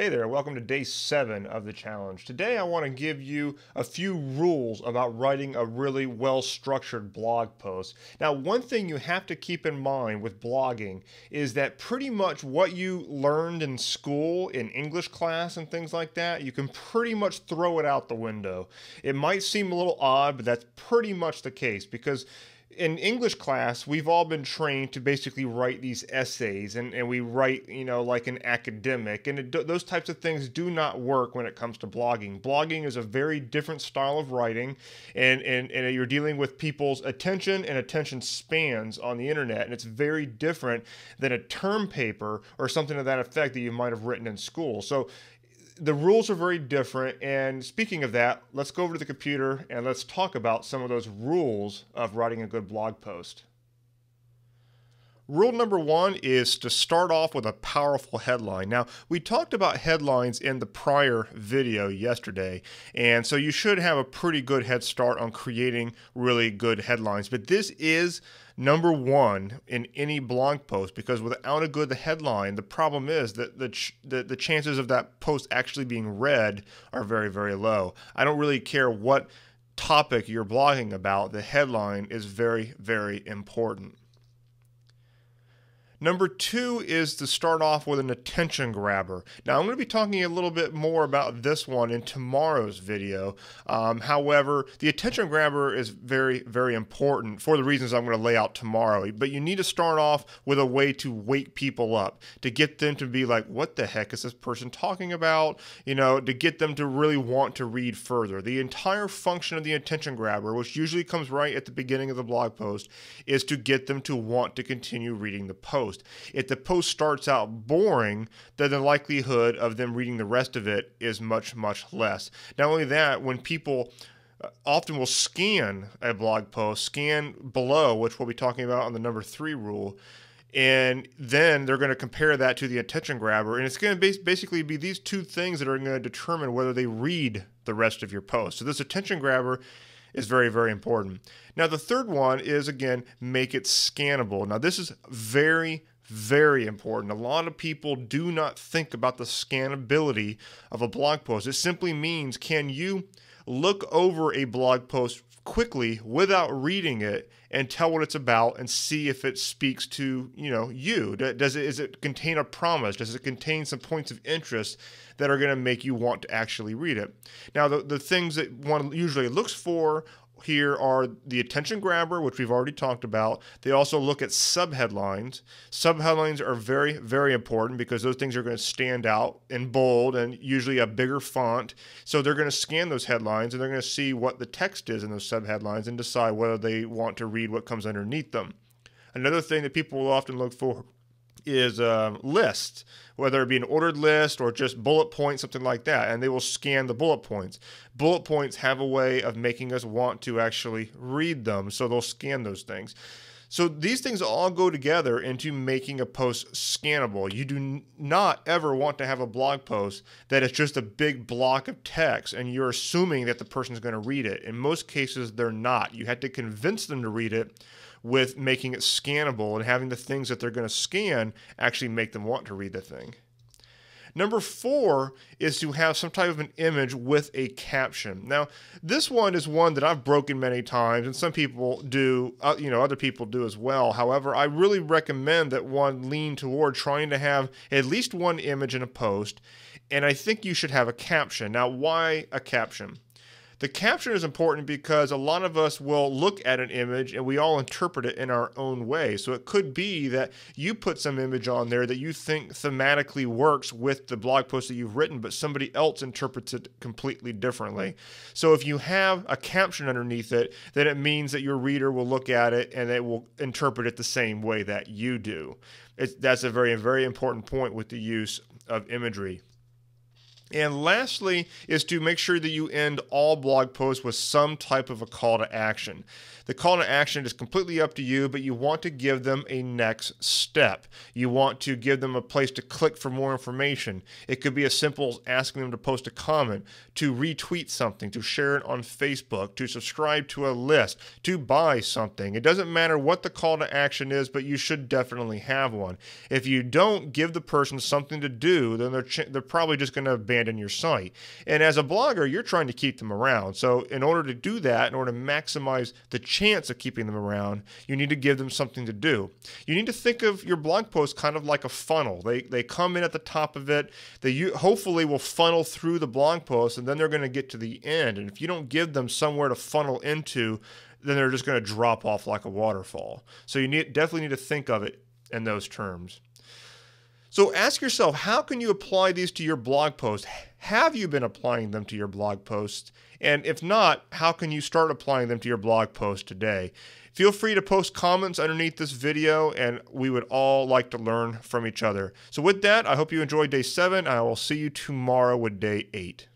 Hey there, welcome to day 7 of the challenge. Today I want to give you a few rules about writing a really well-structured blog post. Now, one thing you have to keep in mind with blogging is that pretty much what you learned in school, in English class and things like that, you can pretty much throw it out the window. It might seem a little odd, but that's pretty much the case because in English class, we've all been trained to basically write these essays and we write, like an academic. And those types of things do not work when it comes to blogging. Blogging is a very different style of writing, and you're dealing with people's attention and attention spans on the internet. And it's very different than a term paper or something to that effect that you might have written in school. So the rules are very different, and speaking of that, let's go over to the computer and let's talk about some of those rules of writing a good blog post. Rule number 1 is to start off with a powerful headline. Now, we talked about headlines in the prior video yesterday, and so you should have a pretty good head start on creating really good headlines. But this is number 1 in any blog post, because without a good headline, the problem is that the chances of that post actually being read are very, very low. I don't really care what topic you're blogging about, the headline is very, very important. Number 2 is to start off with an attention grabber. Now, I'm going to be talking a little bit more about this one in tomorrow's video. However, the attention grabber is very, very important for the reasons I'm going to lay out tomorrow. But you need to start off with a way to wake people up, to get them to be like, what the heck is this person talking about? To get them to really want to read further. The entire function of the attention grabber, which usually comes right at the beginning of the blog post, is to get them to want to continue reading the post. If the post starts out boring, then the likelihood of them reading the rest of it is much, much less. Not only that, when people often will scan a blog post, scan below, which we'll be talking about on the number 3 rule, and then they're going to compare that to the attention grabber, and it's going to basically be these two things that are going to determine whether they read the rest of your post. So this attention grabber is very, very important. Now, the third one is, again, make it scannable. Now, this is very, very important. A lot of people do not think about the scannability of a blog post. It simply means, can you look over a blog post quickly without reading it and tell what it's about and see if it speaks to you? Does it contain a promise? Does it contain some points of interest that are going to make you want to actually read it? Now, the things that one usually looks for here are the attention grabber, which we've already talked about. They also look at subheadlines. Subheadlines are very, very important because those things are going to stand out in bold and usually a bigger font. So they're going to scan those headlines and they're going to see what the text is in those subheadlines and decide whether they want to read what comes underneath them. Another thing that people will often look for is lists, whether it be an ordered list or just bullet points, something like that, and they will scan the bullet points. Bullet points have a way of making us want to actually read them, so they'll scan those things. So these things all go together into making a post scannable. You do not ever want to have a blog post that is just a big block of text and you're assuming that the person's going to read it. In most cases, they're not. You have to convince them to read it with making it scannable and having the things that they're going to scan actually make them want to read the thing. Number 4 is to have some type of an image with a caption. Now, this one is one that I've broken many times, and some people do, other people do as well. However, I really recommend that one lean toward trying to have at least one image in a post, and I think you should have a caption. Now, why a caption? The caption is important because a lot of us will look at an image and we all interpret it in our own way. So it could be that you put some image on there that you think thematically works with the blog post that you've written, but somebody else interprets it completely differently. So if you have a caption underneath it, then it means that your reader will look at it and they will interpret it the same way that you do. That's a very, very important point with the use of imagery. And lastly is to make sure that you end all blog posts with some type of a call to action. The call to action is completely up to you, but you want to give them a next step. You want to give them a place to click for more information. It could be as simple as asking them to post a comment, to retweet something, to share it on Facebook, to subscribe to a list, to buy something. It doesn't matter what the call to action is, but you should definitely have one. If you don't give the person something to do, then they're probably just going to abandon your site. And as a blogger, you're trying to keep them around. So in order to do that, in order to maximize the chance of keeping them around, you need to give them something to do. You need to think of your blog post kind of like a funnel. They come in at the top of it. They hopefully will funnel through the blog post, and then they're going to get to the end. And if you don't give them somewhere to funnel into, then they're just going to drop off like a waterfall. So you definitely need to think of it in those terms. So ask yourself, how can you apply these to your blog post? Have you been applying them to your blog posts? And if not, how can you start applying them to your blog post today? Feel free to post comments underneath this video, and we would all like to learn from each other. So with that, I hope you enjoyed day 7. I will see you tomorrow with day 8.